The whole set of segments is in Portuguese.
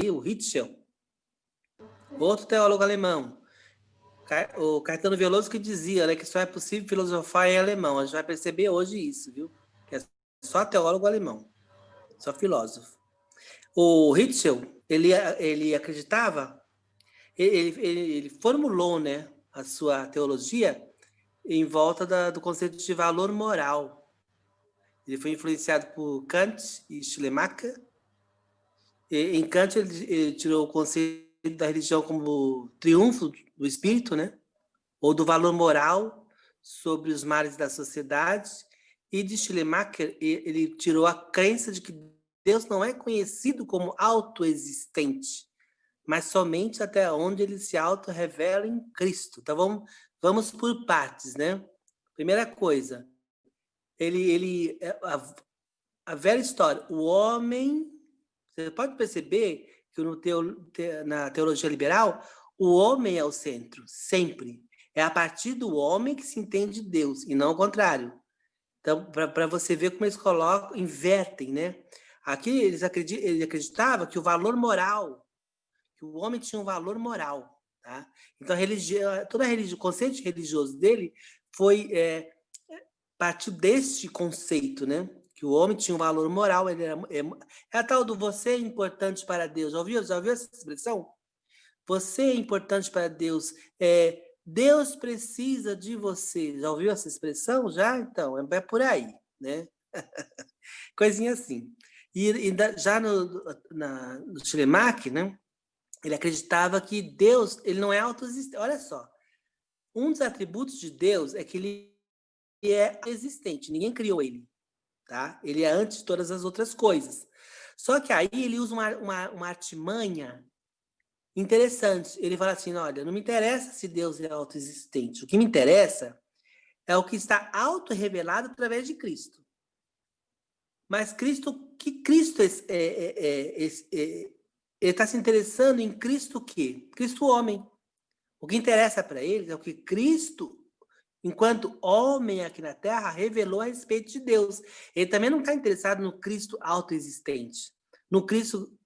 o Ritschl, outro teólogo alemão, o Caetano Veloso, que dizia, né, que só é possível filosofar em alemão. A gente vai perceber hoje isso, viu? Que é só teólogo alemão, só filósofo. O Ritschl, ele acreditava, ele formulou, né, a sua teologia em volta do conceito de valor moral. Ele foi influenciado por Kant e Schleiermacher. Em Kant, ele tirou o conceito da religião como triunfo do espírito, né? Ou do valor moral sobre os males da sociedade. E de Schleiermacher, ele tirou a crença de que Deus não é conhecido como autoexistente, mas somente até onde ele se auto-revela em Cristo. Então, vamos por partes, né? Primeira coisa, a velha história, o homem, você pode perceber que na teologia liberal, o homem é o centro, sempre. É a partir do homem que se entende Deus, e não o contrário. Então, para você ver como eles colocam, invertem, né? Aqui ele acreditava que o valor moral, que o homem tinha um valor moral, tá? Então, o conceito religioso dele partiu deste conceito, né? Que o homem tinha um valor moral, é a tal do você é importante para Deus. Já ouviu essa expressão? Você é importante para Deus. Deus precisa de você. Já ouviu essa expressão? Já? Então, é por aí, né? Coisinha assim. Já no Schleiermacher, né? Ele acreditava que Deus, ele não é autoexistente. Olha só, um dos atributos de Deus é que ele é existente, ninguém criou ele, tá? Ele é antes de todas as outras coisas. Só que aí ele usa uma artimanha interessante. Ele fala assim, olha, não me interessa se Deus é autoexistente. O que me interessa é o que está auto-revelado através de Cristo. Mas Cristo, que Cristo ele está se interessando em Cristo o quê? Cristo homem. O que interessa para ele é o que Cristo, enquanto homem aqui na Terra, revelou a respeito de Deus. Ele também não está interessado no Cristo autoexistente, no Cristo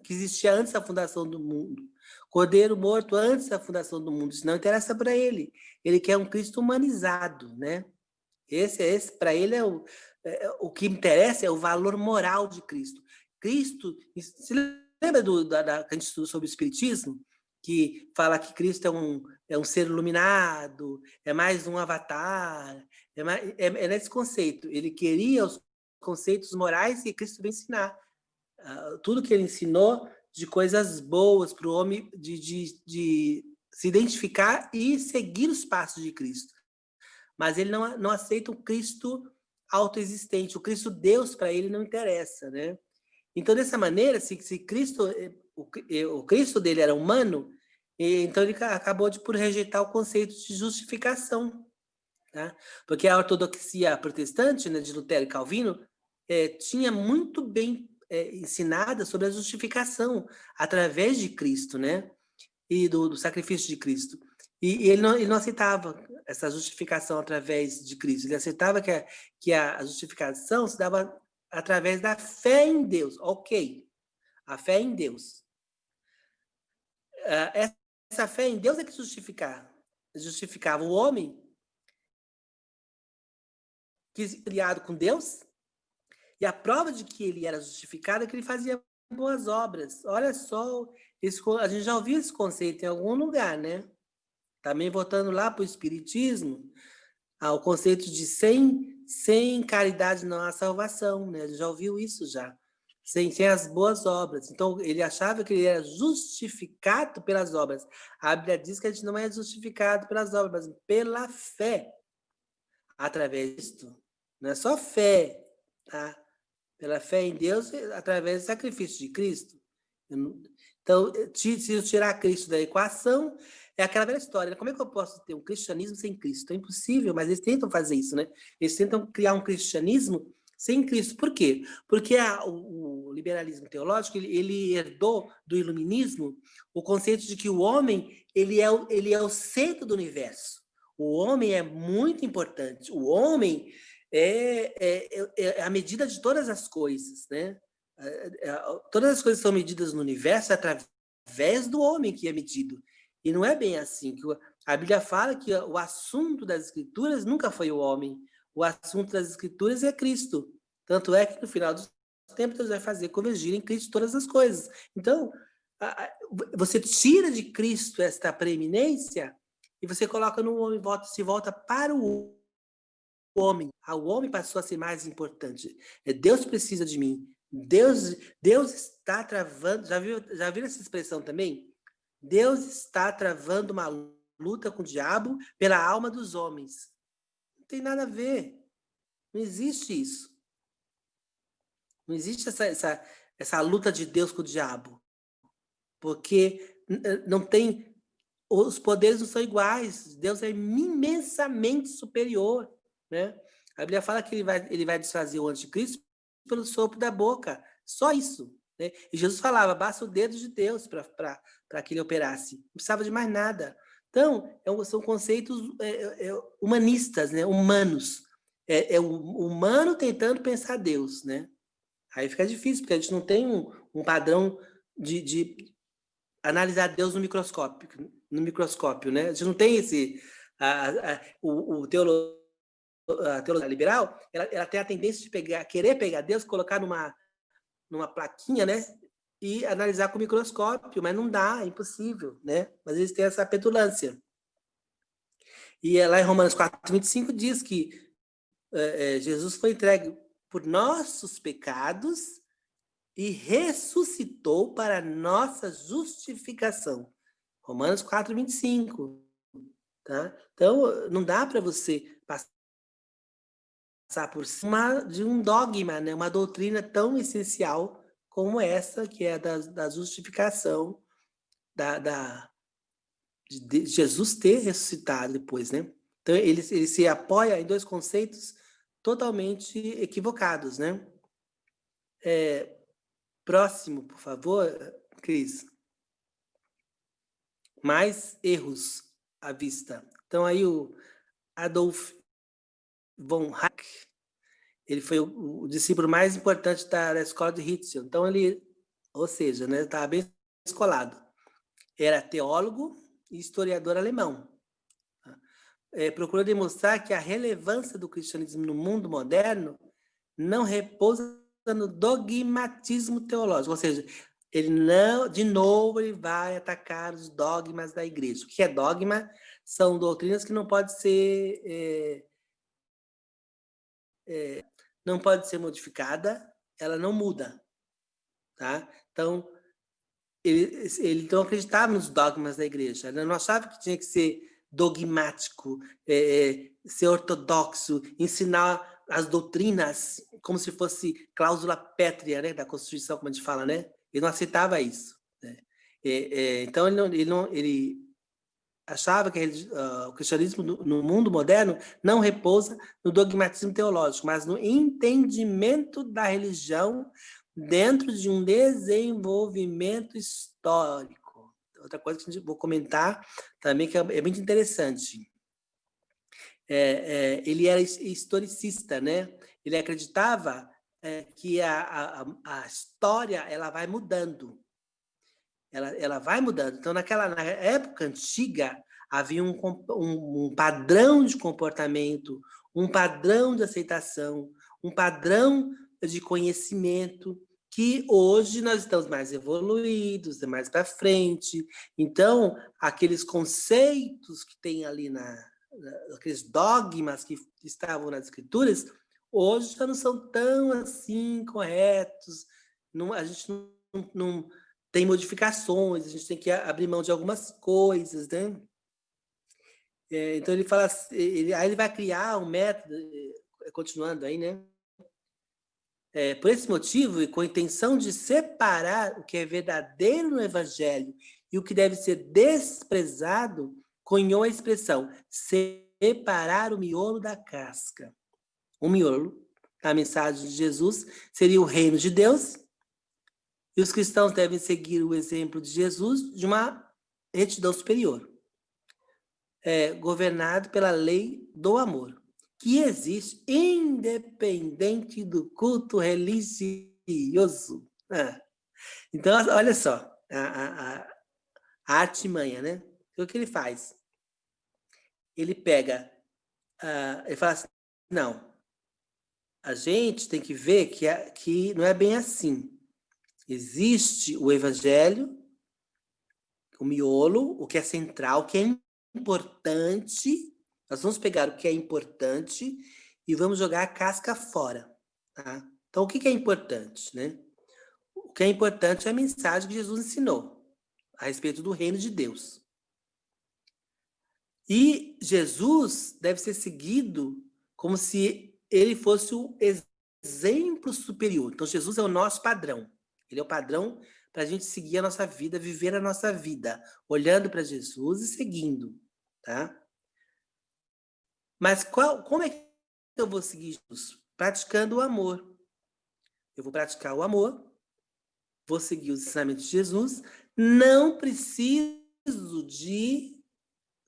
que existia antes da fundação do mundo. Cordeiro morto antes da fundação do mundo. Isso não interessa para ele. Ele quer um Cristo humanizado, né? Esse para ele o que interessa é o valor moral de Cristo. Cristo, se lembra que a gente estudou sobre o Espiritismo? Que fala que Cristo é um ser iluminado, é mais um avatar, é nesse conceito. Ele queria os conceitos morais que Cristo veio ensinar. Tudo que ele ensinou de coisas boas para o homem, de se identificar e seguir os passos de Cristo. Mas ele não aceita o Cristo autoexistente. O Cristo Deus, para ele, não interessa, né? Então, dessa maneira, se Cristo, o Cristo dele era humano, então ele acabou por rejeitar o conceito de justificação, tá? Porque a ortodoxia protestante, né, de Lutero e Calvino, tinha muito bem ensinada sobre a justificação através de Cristo, né? E do sacrifício de Cristo. E ele não aceitava essa justificação através de Cristo. Ele aceitava que a justificação se dava através da fé em Deus. Ok, a fé em Deus. Essa fé em Deus é que justificava o homem que se criado com Deus, e a prova de que ele era justificado é que ele fazia boas obras. Olha só, a gente já ouviu esse conceito em algum lugar, né? Também voltando lá para o Espiritismo, ao conceito de sem caridade não há salvação, né? Já ouviu isso já? Sem as boas obras. Então, ele achava que ele era justificado pelas obras. A Bíblia diz que a gente não é justificado pelas obras, mas pela fé. Através disso. Não é só fé, tá? Pela fé em Deus, através do sacrifício de Cristo. Então, se eu tirar Cristo da equação, é aquela velha história. Como é que eu posso ter um cristianismo sem Cristo? É impossível, mas eles tentam fazer isso, né? Eles tentam criar um cristianismo sem Cristo. Por quê? Porque o liberalismo teológico, ele herdou do iluminismo o conceito de que o homem ele é o centro do universo. O homem é muito importante. O homem é a medida de todas as coisas, né? Todas as coisas que são medidas no universo é através do homem que é medido. E não é bem assim. A Bíblia fala que o assunto das Escrituras nunca foi o homem. O assunto das Escrituras é Cristo. Tanto é que no final dos tempos Deus vai fazer convergir em Cristo todas as coisas. Então, você tira de Cristo esta preeminência e você coloca no homem, se volta para o homem. O homem passou a ser mais importante. Deus precisa de mim. Deus está travando. Já viu essa expressão também? Deus está travando uma luta com o diabo pela alma dos homens. Não tem nada a ver. Não existe isso. Não existe essa luta de Deus com o diabo. Porque não tem. Os poderes não são iguais. Deus é imensamente superior, né? A Bíblia fala que ele vai desfazer o anticristo pelo sopro da boca. Só isso. Né? E Jesus falava, basta o dedo de Deus para que ele operasse. Não precisava de mais nada. Então, são conceitos humanistas, né? Humanos. É o humano tentando pensar Deus, né? Aí fica difícil, porque a gente não tem um padrão de analisar Deus no microscópio, né? A gente não tem esse... A teologia liberal, ela tem a tendência de querer pegar Deus, colocar numa plaquinha, né? E analisar com o microscópio, mas não dá, é impossível, né? Mas eles têm essa petulância. E lá em Romanos 4:25 diz que Jesus foi entregue por nossos pecados e ressuscitou para nossa justificação. Romanos 4:25. Tá? Então, não dá para você passar por cima de um dogma, né? Uma doutrina tão essencial como essa, que é da justificação, de Jesus ter ressuscitado depois, né? Então, ele se apoia em dois conceitos totalmente equivocados, né? Próximo, por favor, Cris. Mais erros à vista. Então, aí o Adolf von Hack, ele foi o discípulo mais importante da escola de Hitzel. Então, ou seja, né, estava bem escolado. Era teólogo e historiador alemão. Procurou demonstrar que a relevância do cristianismo no mundo moderno não repousa no dogmatismo teológico, ou seja, de novo, ele vai atacar os dogmas da igreja. O que é dogma? São doutrinas que não podem ser não pode ser modificada, ela não muda, tá? Então, ele não acreditava nos dogmas da igreja, ele não achava que tinha que ser dogmático, ser ortodoxo, ensinar as doutrinas como se fosse cláusula pétrea, né, da Constituição, como a gente fala, né? Ele não aceitava isso, né? Então, ele achava que o cristianismo no mundo moderno não repousa no dogmatismo teológico, mas no entendimento da religião dentro de um desenvolvimento histórico. Outra coisa que a gente vou comentar também, que é muito interessante. Ele era historicista, né? Ele acreditava que a história ela vai mudando. Ela vai mudando. Então, na época antiga, havia um padrão de comportamento, um padrão de aceitação, um padrão de conhecimento, que hoje nós estamos mais evoluídos, mais para frente. Então, aqueles conceitos que tem ali, aqueles dogmas que estavam nas escrituras, hoje já não são tão assim corretos. A gente não tem modificações, a gente tem que abrir mão de algumas coisas, né? Então ele fala, aí ele vai criar um método, continuando aí, né? Por esse motivo, e com a intenção de separar o que é verdadeiro no Evangelho e o que deve ser desprezado, cunhou a expressão separar o miolo da casca. O miolo, a mensagem de Jesus, seria o reino de Deus, e os cristãos devem seguir o exemplo de Jesus de uma retidão superior, governado pela lei do amor, que existe independente do culto religioso. É. Então, olha só, a artimanha, né? O que ele faz? Ele pega, ele fala assim, não, a gente tem que ver que não é bem assim. Existe o evangelho, o miolo, o que é central, o que é importante. Nós vamos pegar o que é importante e vamos jogar a casca fora, tá? Então, o que é importante, né? O que é importante é a mensagem que Jesus ensinou a respeito do reino de Deus. E Jesus deve ser seguido como se ele fosse o exemplo superior. Então, Jesus é o nosso padrão. Ele é o padrão para a gente seguir a nossa vida, viver a nossa vida, olhando para Jesus e seguindo, tá? Mas como é que eu vou seguir Jesus? Praticando o amor. Eu vou praticar o amor, vou seguir os ensinamentos de Jesus, não preciso de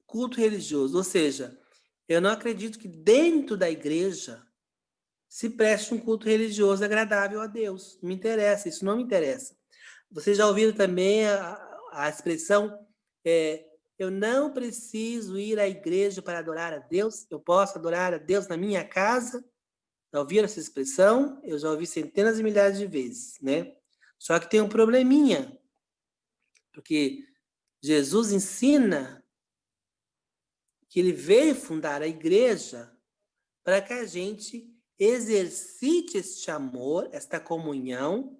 culto religioso. Ou seja, eu não acredito que dentro da igreja se preste um culto religioso agradável a Deus. Não me interessa, isso não me interessa. Vocês já ouviram também a expressão eu não preciso ir à igreja para adorar a Deus, eu posso adorar a Deus na minha casa? Já ouviram essa expressão? Eu já ouvi centenas e milhares de vezes, né? Só que tem um probleminha, porque Jesus ensina que ele veio fundar a igreja para que a gente exercite este amor, esta comunhão,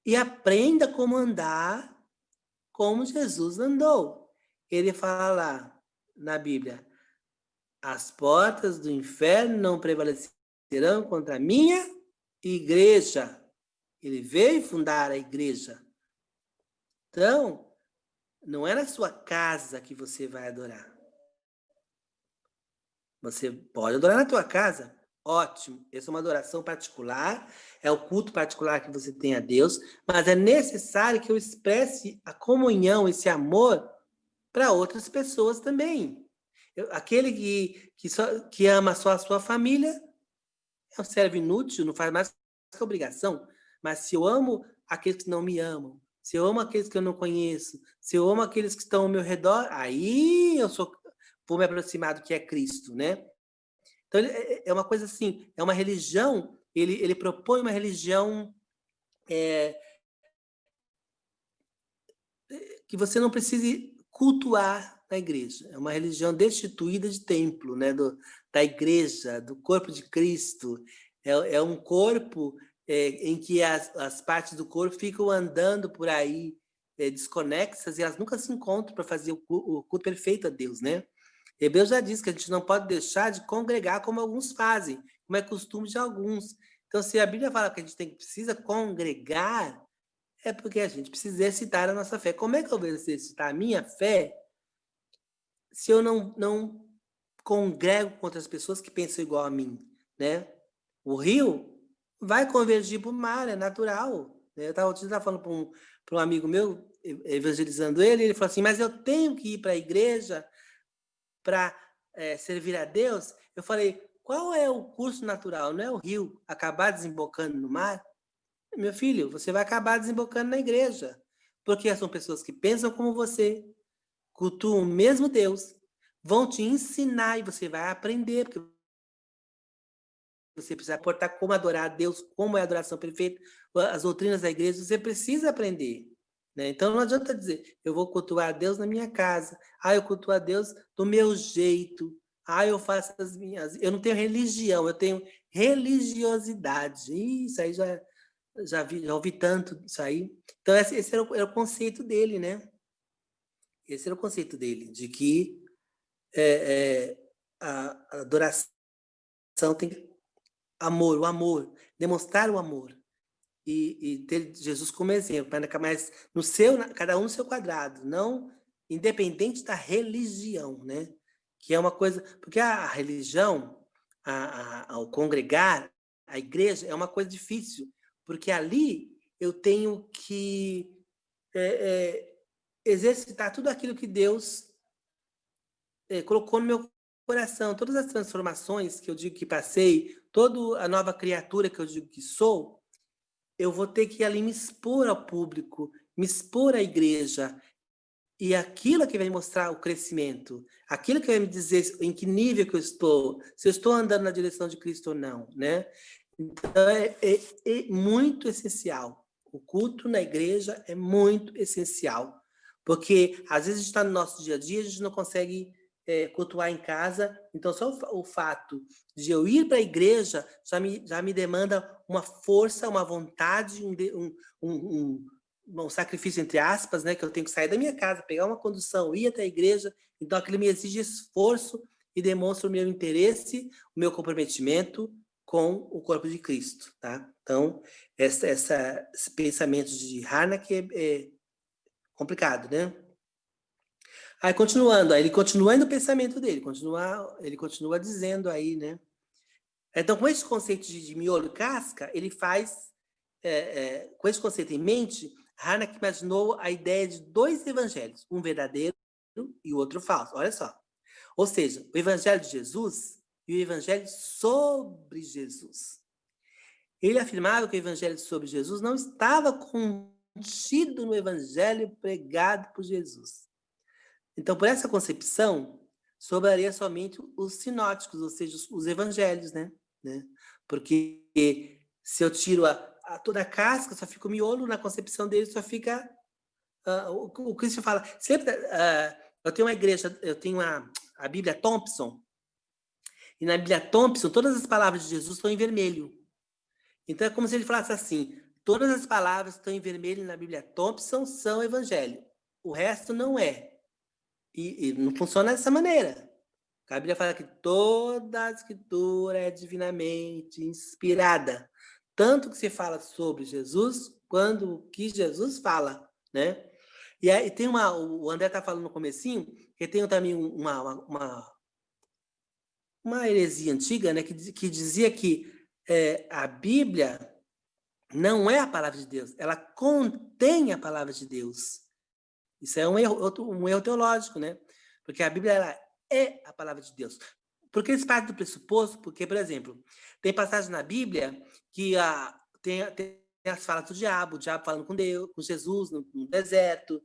e aprenda como andar como Jesus andou. Ele fala lá na Bíblia, as portas do inferno não prevalecerão contra a minha igreja. Ele veio fundar a igreja. Então, não é na sua casa que você vai adorar. Você pode adorar na tua casa, ótimo. Essa é uma adoração particular, é o culto particular que você tem a Deus, mas é necessário que eu expresse a comunhão, esse amor para outras pessoas também. Aquele que ama só a sua família é um servo inútil, não faz mais que obrigação. Mas se eu amo aqueles que não me amam, se eu amo aqueles que eu não conheço, se eu amo aqueles que estão ao meu redor, aí vou me aproximar do que é Cristo, né? Então, é uma coisa assim, é uma religião, ele propõe uma religião que você não precise cultuar na igreja. É uma religião destituída de templo, né? Da igreja, do corpo de Cristo. É um corpo em que as partes do corpo ficam andando por aí desconexas e elas nunca se encontram para fazer o culto perfeito a Deus, né? Hebreus já diz que a gente não pode deixar de congregar como alguns fazem, como é costume de alguns. Então, se a Bíblia fala que a gente precisa congregar, é porque a gente precisa exercitar a nossa fé. Como é que eu vou exercitar a minha fé se eu não congrego com outras pessoas que pensam igual a mim, né? O rio vai convergir para o mar, é natural. Eu estava falando para um amigo meu, evangelizando ele falou assim, mas eu tenho que ir para a igreja para servir a Deus? Eu falei, qual é o curso natural? Não é o rio acabar desembocando no mar? Meu filho, você vai acabar desembocando na igreja, porque são pessoas que pensam como você, cultuam o mesmo Deus, vão te ensinar e você vai aprender, porque você precisa portar como adorar a Deus, como é a adoração perfeita, as doutrinas da igreja, você precisa aprender. Né? Então não adianta dizer, eu vou cultuar a Deus na minha casa, eu cultuo a Deus do meu jeito, eu faço as minhas. Eu não tenho religião, eu tenho religiosidade. Isso aí já ouvi tanto isso aí. Então, esse era o conceito dele, né? Esse era o conceito dele, de que a adoração tem amor, o amor, demonstrar o amor. E ter Jesus como exemplo, mas cada um no seu quadrado, não independente da religião, né? Que é uma coisa, porque a religião, ao congregar, a igreja é uma coisa difícil, porque ali eu tenho que exercitar tudo aquilo que Deus colocou no meu coração, todas as transformações que eu digo que passei, toda a nova criatura que eu digo que sou, eu vou ter que ali me expor ao público, me expor à igreja, e aquilo é que vai mostrar o crescimento, aquilo que vai me dizer em que nível que eu estou, se eu estou andando na direção de Cristo ou não, né? Então, é muito essencial. O culto na igreja é muito essencial, porque às vezes a gente está no nosso dia a dia, a gente não consegue cultuar em casa, então só o fato de eu ir para a igreja já me demanda uma força, uma vontade, um sacrifício entre aspas, né, que eu tenho que sair da minha casa, pegar uma condução, ir até a igreja, então aquilo me exige esforço e demonstra o meu interesse, o meu comprometimento com o corpo de Cristo, tá? Então, esse pensamento de Harnack é complicado, né? Aí, continuando, aí ele continua no pensamento dele, ele continua dizendo aí, né? Então, com esse conceito de miolo e casca, ele faz, com esse conceito em mente, Harnack imaginou a ideia de dois evangelhos, um verdadeiro e o outro falso. Olha só. Ou seja, o evangelho de Jesus e o evangelho sobre Jesus. Ele afirmava que o evangelho sobre Jesus não estava contido no evangelho pregado por Jesus. Então, por essa concepção, sobraria somente os sinóticos, ou seja, os evangelhos, né? Porque se eu tiro toda a casca, só fica o miolo, na concepção dele só fica o Cristo fala. Sempre, eu tenho uma igreja, eu tenho a Bíblia Thompson, e na Bíblia Thompson, todas as palavras de Jesus estão em vermelho. Então é como se ele falasse assim: todas as palavras que estão em vermelho na Bíblia Thompson são evangelho, o resto não é. E não funciona dessa maneira. A Bíblia fala que toda a escritura é divinamente inspirada. Tanto que se fala sobre Jesus, quando o que Jesus fala, né? E aí tem o André está falando no comecinho, que tem também uma heresia antiga, né? Que dizia que a Bíblia não é a palavra de Deus, ela contém a palavra de Deus. Isso é um erro teológico, né? Porque a Bíblia ela é a palavra de Deus. Porque eles partem do pressuposto, porque, por exemplo, tem passagens na Bíblia que tem as falas do diabo, o diabo falando com Deus, com Jesus no deserto,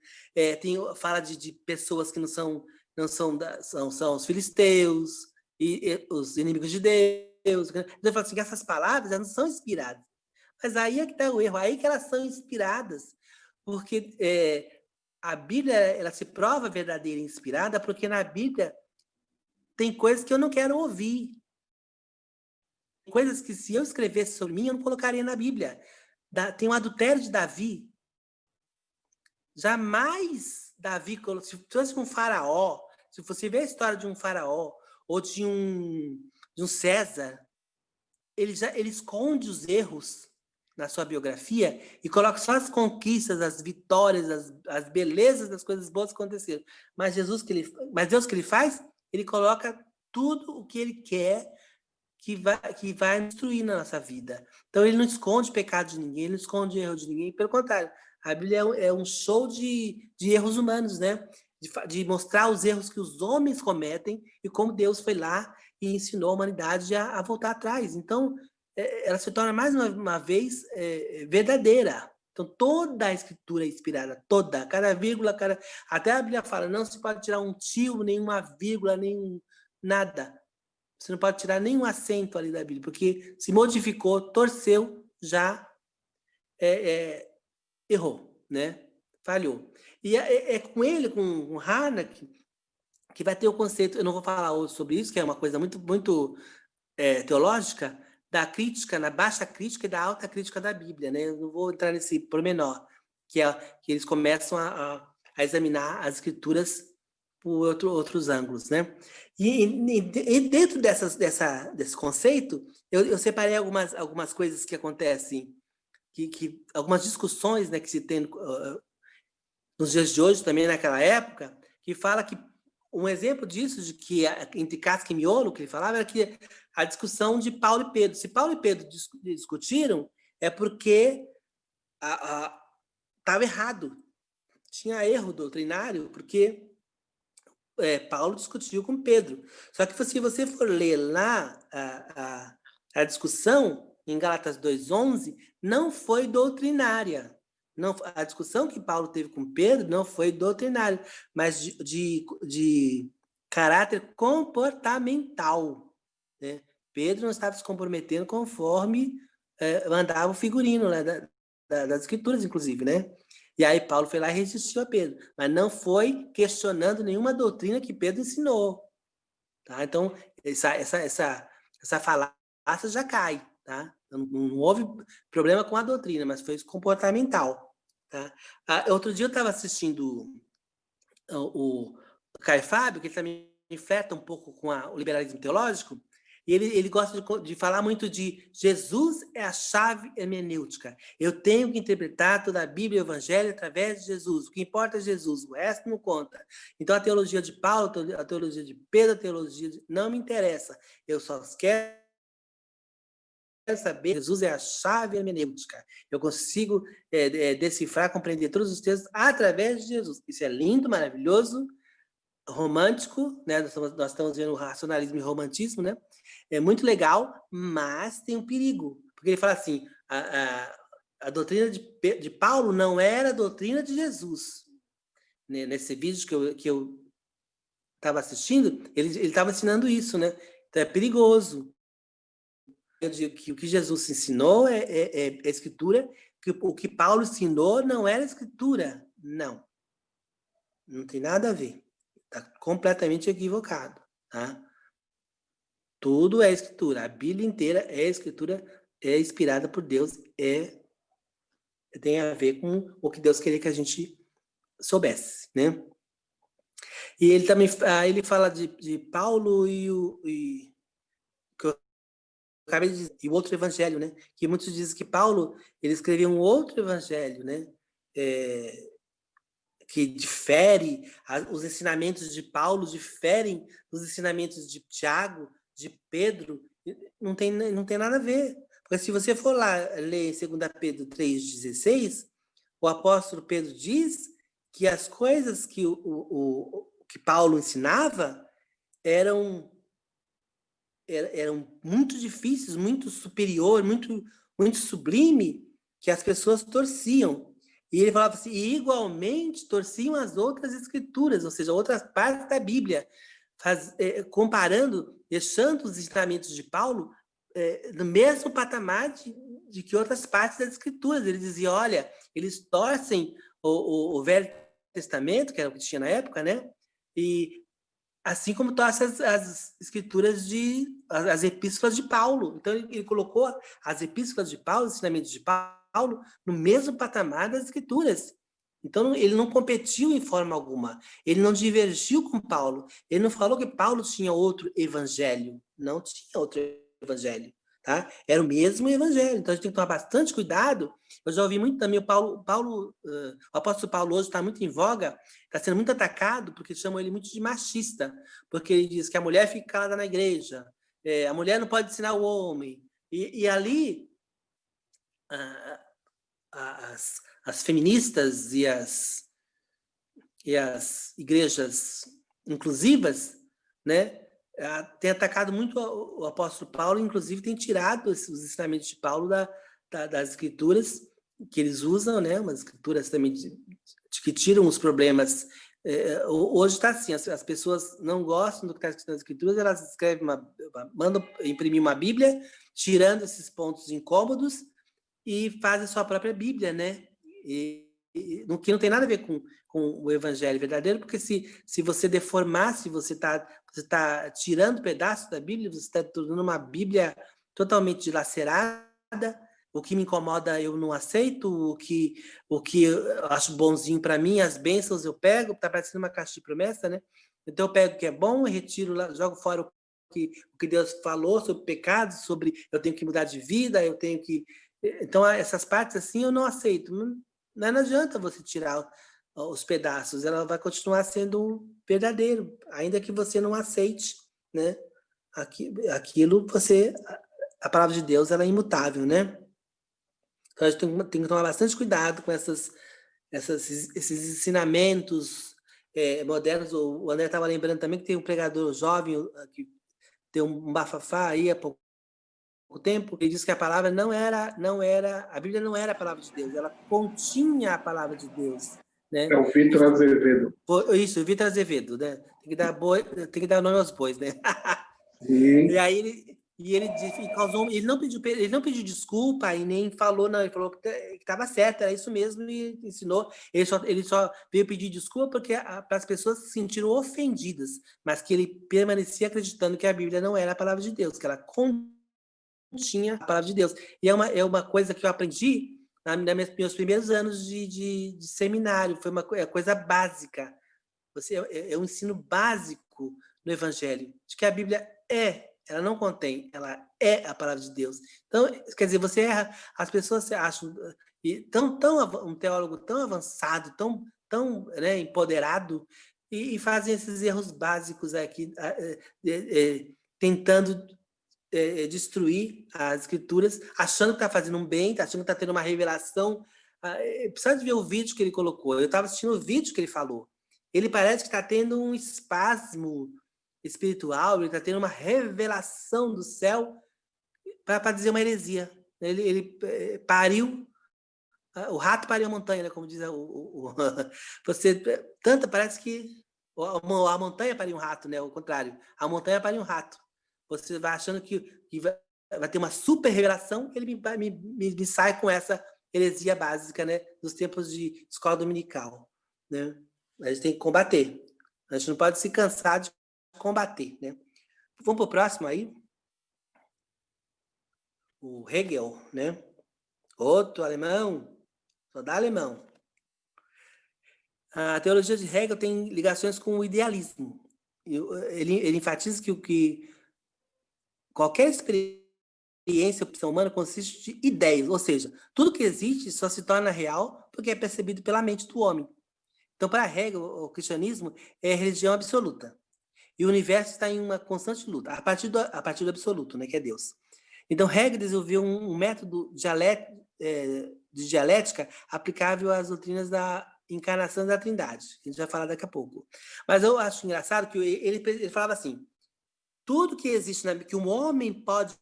fala de pessoas que são os filisteus e os inimigos de Deus. Então, eu falo assim, que essas palavras elas não são inspiradas. Mas aí é que está o erro, aí que elas são inspiradas. Porque a Bíblia ela se prova verdadeira e inspirada porque na Bíblia tem coisas que eu não quero ouvir. Coisas que se eu escrevesse sobre mim, eu não colocaria na Bíblia. Tem um adultério de Davi. Jamais Davi, se fosse um faraó, se você ver a história de um faraó ou de um César, ele esconde os erros na sua biografia e coloca só as conquistas, as vitórias, as belezas das coisas boas que aconteceram. Mas Deus que ele faz, ele coloca tudo o que ele quer que vai destruir na nossa vida. Então ele não esconde pecado de ninguém, ele não esconde erro de ninguém, pelo contrário, a Bíblia é um show de erros humanos, né? De mostrar os erros que os homens cometem e como Deus foi lá e ensinou a humanidade a voltar atrás. Então, ela se torna mais uma vez verdadeira. Então, toda a escritura é inspirada, toda, cada vírgula, até a Bíblia fala, não se pode tirar um tio, nenhuma vírgula, nem nada. Você não pode tirar nenhum acento ali da Bíblia, porque se modificou, torceu, já errou, né? Falhou. E com ele, com o Harnack, que vai ter o conceito, eu não vou falar hoje sobre isso, que é uma coisa muito, muito teológica, da crítica, na baixa crítica e da alta crítica da Bíblia, né? Eu não vou entrar nesse pormenor, que eles começam a examinar as escrituras por outros ângulos, né? E dentro desse conceito, eu separei algumas coisas que acontecem, algumas discussões, né, que se tem nos dias de hoje, também naquela época, que fala que um exemplo disso, de que entre casca e miolo, que ele falava, era que a discussão de Paulo e Pedro. Se Paulo e Pedro discutiram, é porque estava errado. Tinha erro doutrinário, porque Paulo discutiu com Pedro. Só que se você for ler lá a discussão, em Gálatas 2:11, não foi doutrinária. Não, a discussão que Paulo teve com Pedro não foi doutrinária, mas de caráter comportamental, né? Pedro não estava se comprometendo conforme mandava o figurino, né, das escrituras, inclusive, né? E aí Paulo foi lá e resistiu a Pedro, mas não foi questionando nenhuma doutrina que Pedro ensinou, tá? Então, essa falácia já cai, tá? Não houve problema com a doutrina, mas foi comportamental, tá? Outro dia eu estava assistindo o Caio Fábio, que ele também flerta um pouco com o liberalismo teológico, e ele gosta de falar muito de Jesus é a chave hermenêutica. Eu tenho que interpretar toda a Bíblia e o Evangelho através de Jesus. O que importa é Jesus, o resto não conta. Então a teologia de Paulo, a teologia de Pedro, a teologia não me interessa. Eu só quero saber, Jesus é a chave hermenêutica. Eu consigo decifrar, compreender todos os textos através de Jesus. Isso é lindo, maravilhoso, romântico, né? Nós estamos vendo o racionalismo e o romantismo, né? É muito legal, mas tem um perigo. Porque ele fala assim, a doutrina de Paulo não era a doutrina de Jesus. Né? Nesse vídeo que eu estava assistindo, ele estava ensinando isso, né? Então é perigoso. Eu digo que o que Jesus ensinou é escritura, que o que Paulo ensinou não era escritura. Não. Não tem nada a ver. Está completamente equivocado, tá? Tudo é escritura. A Bíblia inteira é escritura, é inspirada por Deus, tem a ver com o que Deus queria que a gente soubesse, né? E ele também ele fala de Paulo e que eu acabei de dizer, e o outro evangelho, né? Que muitos dizem que Paulo ele escreveu um outro evangelho, né? Que difere, os ensinamentos de Paulo diferem dos ensinamentos de Tiago, de Pedro, não tem nada a ver. Porque se você for lá ler 2 Pedro 3,16, o apóstolo Pedro diz que as coisas que Paulo ensinava eram muito difíceis, muito superior, muito sublime, que as pessoas torciam. E ele falava assim, e igualmente torciam as outras escrituras, ou seja, outras partes da Bíblia, comparando, deixando os ensinamentos de Paulo no mesmo patamar de que outras partes das escrituras. Ele dizia, olha, eles torcem o Velho Testamento, que era o que tinha na época, né? E assim como torce as escrituras as epístolas de Paulo. Então ele colocou as epístolas de Paulo, os ensinamentos de Paulo, no mesmo patamar das escrituras. Então ele não competiu em forma alguma, ele não divergiu com Paulo, ele não falou que Paulo tinha outro evangelho, não tinha outro evangelho, tá? Era o mesmo evangelho, então a gente tem que tomar bastante cuidado. Eu já ouvi muito também o apóstolo Paulo hoje está muito em voga, está sendo muito atacado porque chamam ele muito de machista, porque ele diz que a mulher fica calada na igreja, a mulher não pode ensinar o homem, e ali as feministas e as igrejas inclusivas, né, tem atacado muito o apóstolo Paulo, inclusive tem tirado os ensinamentos de Paulo das escrituras que eles usam, né, umas escrituras também que tiram os problemas. Hoje está assim, as pessoas não gostam do que está escrito nas escrituras, elas escrevem mandam imprimir uma Bíblia, tirando esses pontos incômodos e fazem sua própria Bíblia, né? Que não tem nada a ver com o evangelho verdadeiro, porque se você deformar, se você tá tirando pedaços da Bíblia, você está tornando uma Bíblia totalmente dilacerada. O que me incomoda eu não aceito, o que eu acho bonzinho para mim, as bênçãos eu pego, tá parecendo uma caixa de promessa, né? Então eu pego o que é bom, retiro lá, jogo fora o que Deus falou sobre pecado, sobre eu tenho que mudar de vida, eu tenho que... Então essas partes assim eu não aceito. Não adianta você tirar os pedaços, ela vai continuar sendo verdadeiro, ainda que você não aceite, né? Aquilo a palavra de Deus ela é imutável, né? Então a gente tem que tomar bastante cuidado com esses ensinamentos modernos. O André estava lembrando também que tem um pregador jovem que tem um bafafá aí há pouco tempo, ele disse que a palavra a Bíblia não era a palavra de Deus, ela continha a palavra de Deus, né? É o Vitor Azevedo. Isso, o Vitor Azevedo, né? Tem que dar nome aos bois, né? Sim. E aí ele não pediu desculpa e nem falou, não, ele falou que estava certo, era isso mesmo e ensinou. Ele só veio pedir desculpa porque para as pessoas se sentiram ofendidas, mas que ele permanecia acreditando que a Bíblia não era a palavra de Deus, que ela continha a palavra de Deus. E é uma coisa que eu aprendi nos meus primeiros anos de seminário, foi uma coisa básica. É um ensino básico no Evangelho, de que a Bíblia ela não contém, ela é a palavra de Deus. Então, quer dizer, você erra, as pessoas acham, um teólogo tão avançado, tão né, empoderado, e fazem esses erros básicos aqui, tentando destruir as escrituras, achando que está fazendo um bem, achando que está tendo uma revelação. Precisa de ver o vídeo que ele colocou. Eu estava assistindo o vídeo que ele falou. Ele parece que está tendo um espasmo espiritual, ele está tendo uma revelação do céu para dizer uma heresia. Ele pariu, o rato pariu a montanha, né? Como diz você parece que a montanha pariu um rato, né? O contrário, a montanha pariu um rato. Você vai achando que vai ter uma super revelação, ele me sai com essa heresia básica, né? Dos tempos de escola dominical, né? A gente tem que combater. A gente não pode se cansar de combater, né? Vamos para o próximo aí. O Hegel, né? Outro alemão, só dá alemão. A teologia de Hegel tem ligações com o idealismo. Ele enfatiza que qualquer experiência ou opção humana consiste de ideias, ou seja, tudo que existe só se torna real porque é percebido pela mente do homem. Então, para Hegel, o cristianismo é a religião absoluta. E o universo está em uma constante luta, a partir do absoluto, né, que é Deus. Então, Hegel desenvolveu um método de dialética aplicável às doutrinas da encarnação da Trindade, que a gente vai falar daqui a pouco. Mas eu acho engraçado que ele falava assim, tudo que existe, que um homem pode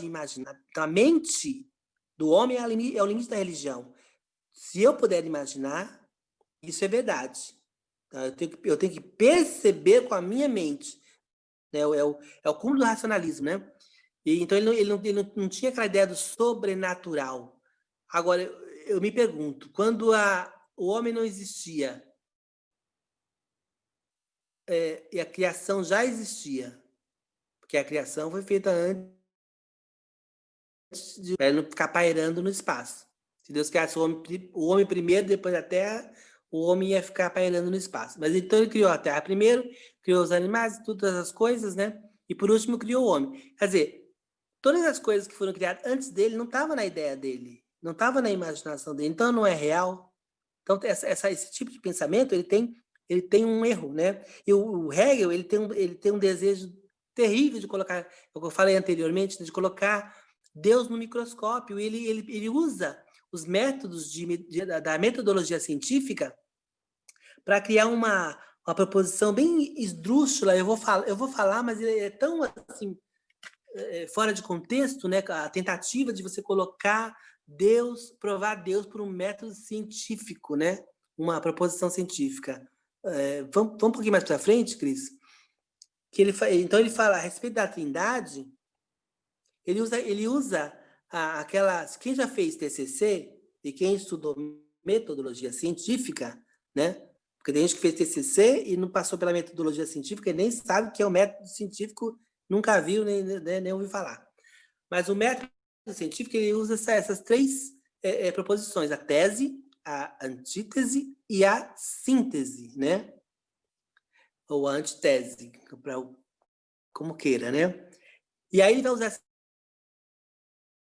imaginar, a mente do homem é o limite da religião. Se eu puder imaginar, isso é verdade. Eu tenho que perceber com a minha mente. Né? É o cúmulo do racionalismo, né? Então ele não tinha aquela ideia do sobrenatural. Agora, eu me pergunto, quando o homem não existia e a criação já existia, porque a criação foi feita antes de não ficar pairando no espaço. Se Deus criasse o homem primeiro, depois a terra, o homem ia ficar pairando no espaço. Mas então ele criou a terra primeiro, criou os animais, todas as coisas, né? E por último criou o homem. Quer dizer, todas as coisas que foram criadas antes dele não estavam na ideia dele, não estavam na imaginação dele, então não é real. Então esse tipo de pensamento ele tem um erro, né? E o Hegel ele tem um desejo terrível de colocar, como eu falei anteriormente, de colocar Deus no microscópio. Ele usa os métodos da metodologia científica para criar uma proposição bem esdrúxula. Eu vou falar, mas ele é tão assim fora de contexto, né? A tentativa de você colocar Deus, provar Deus por um método científico, né? Uma proposição científica. Vamos um pouquinho mais para frente, Cris? Então ele fala a respeito da Trindade. Ele usa aquelas. Quem já fez TCC e quem estudou metodologia científica, né? Porque tem gente que fez TCC e não passou pela metodologia científica e nem sabe o que é o método científico, nunca viu nem ouviu falar. Mas o método científico ele usa essas três proposições: a tese, a antítese e a síntese, né? Ou a antitese, como queira, né? E aí ele vai usar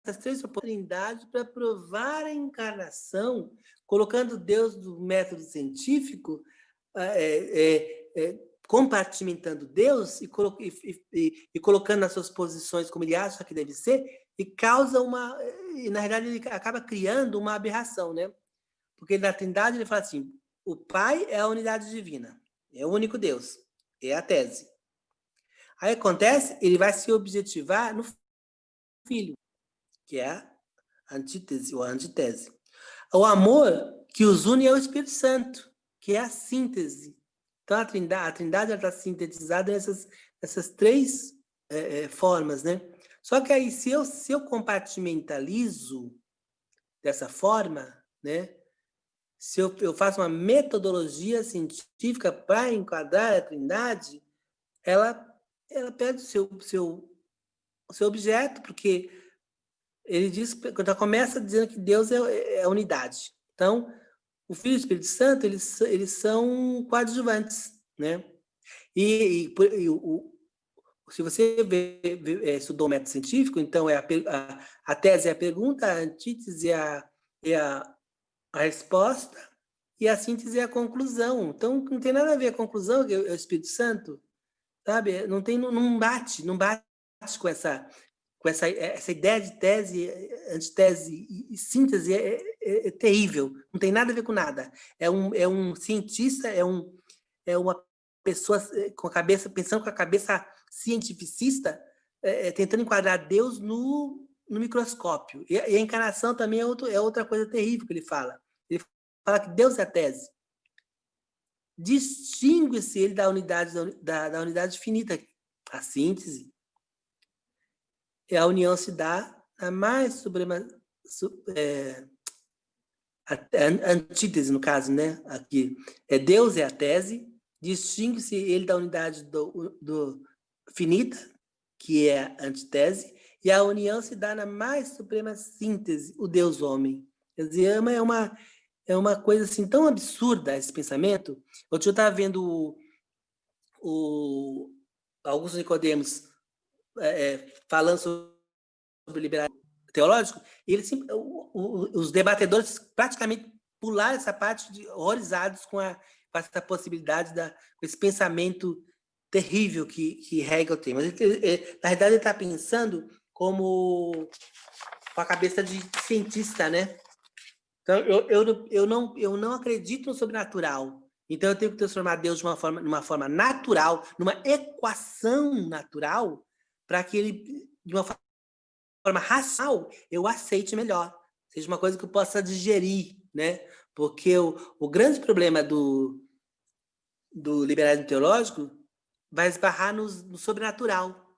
essas três oportunidades para provar a encarnação, colocando Deus do método científico, compartimentando Deus e colocando nas suas posições como ele acha que deve ser, e causa e na realidade ele acaba criando uma aberração, né? Porque na Trindade ele fala assim, o Pai é a unidade divina, é o único Deus, é a tese. Aí acontece, ele vai se objetivar no Filho, que é a antítese ou a antitese. O amor que os une é o Espírito Santo, que é a síntese. Então, a Trindade está sintetizada nessas três formas, né? Só que aí, se eu compartimentalizo dessa forma, né? Se eu faço uma metodologia científica para enquadrar a Trindade, ela perde o seu objeto, porque ele diz, quando ela começa dizendo que Deus é a unidade. Então, o Filho e o Espírito Santo, eles são coadjuvantes, né? Se você estudou o método científico, então a tese é a pergunta, a antítese é a resposta e a síntese é a conclusão. Então, não tem nada a ver a conclusão, que é o Espírito Santo, sabe? Não bate com essa ideia de tese, antitese e síntese é terrível. Não tem nada a ver com nada. É um cientista, é uma pessoa com a cabeça, pensando com a cabeça cientificista, tentando enquadrar Deus no microscópio. E a encarnação também é outra coisa terrível que ele fala. Ele fala que Deus é a tese. Distingue-se ele da unidade finita. A síntese. A união se dá na mais suprema... a antítese, no caso, né? Aqui. Deus é a tese, distingue-se ele da unidade do finita, que é a antitese, e a união se dá na mais suprema síntese, o Deus-homem. Quer dizer, é uma coisa assim tão absurda esse pensamento. Outro dia eu estava vendo o Augusto Nicodemos falando sobre liberalismo teológico, e os debatedores praticamente pularam essa parte horrorizados com essa possibilidade, com esse pensamento terrível que Hegel tem. Mas, na verdade, ele está pensando com a cabeça de cientista, né? Então, eu não acredito no sobrenatural. Então, eu tenho que transformar Deus numa forma natural, numa equação natural, para que ele, de uma forma racional, eu aceite melhor. Seja uma coisa que eu possa digerir, né? Porque o grande problema do liberalismo teológico vai esbarrar no sobrenatural.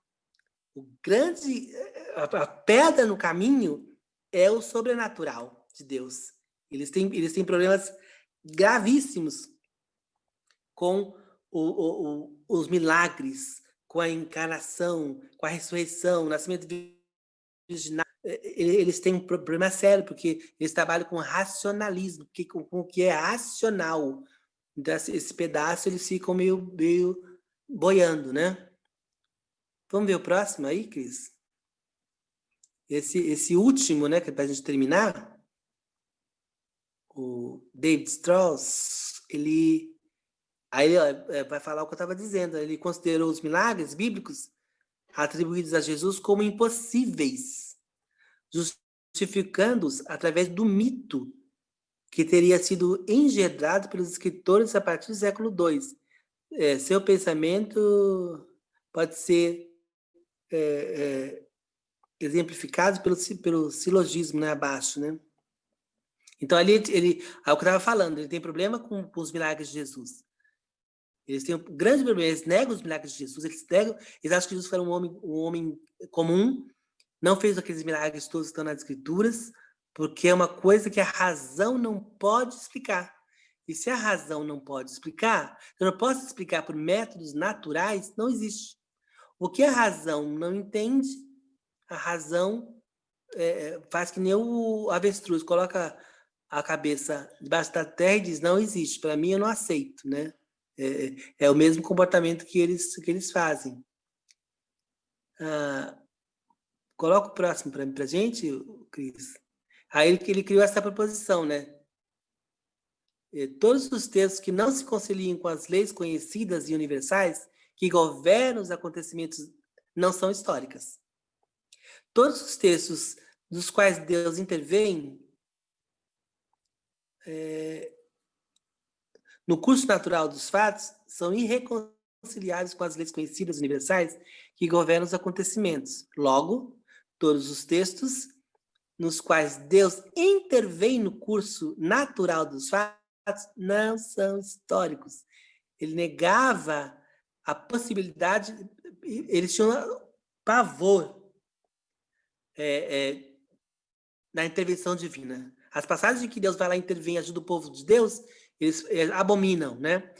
A pedra no caminho é o sobrenatural de Deus. Eles têm problemas gravíssimos com os milagres, com a encarnação, com a ressurreição, o nascimento virginal. Eles têm um problema sério, porque eles trabalham com racionalismo, com o que é racional. Então, esse pedaço, eles ficam meio boiando, né? Vamos ver o próximo aí, Cris? Esse último, né, que é para a gente terminar, o David Strauss, ele vai falar o que eu estava dizendo. Ele considerou os milagres bíblicos atribuídos a Jesus como impossíveis, justificando-os através do mito que teria sido engendrado pelos escritores a partir do século II. Seu pensamento pode ser exemplificado pelo silogismo, né, abaixo, né? Então, é o que eu estava falando, ele tem problema com os milagres de Jesus. Eles têm um grande problema, eles negam os milagres de Jesus, eles acham que Jesus foi um homem comum, não fez aqueles milagres todos que estão nas Escrituras, porque é uma coisa que a razão não pode explicar. E se a razão não pode explicar, eu não posso explicar por métodos naturais, não existe. O que a razão não entende, a razão faz que nem o avestruz, coloca a cabeça debaixo da terra e diz, não existe, para mim eu não aceito, né? É o mesmo comportamento que eles fazem. Coloca o próximo para a gente, Cris. Aí ele criou essa proposição, né? Todos os textos que não se conciliam com as leis conhecidas e universais que governam os acontecimentos não são históricas. Todos os textos dos quais Deus intervém no curso natural dos fatos são irreconciliáveis com as leis conhecidas universais que governam os acontecimentos. Logo, Todos os textos nos quais Deus intervém no curso natural dos fatos não são históricos. Ele negava a possibilidade, eles tinham pavor na intervenção divina. As passagens em que Deus vai lá intervir e ajuda o povo de Deus, eles abominam, né?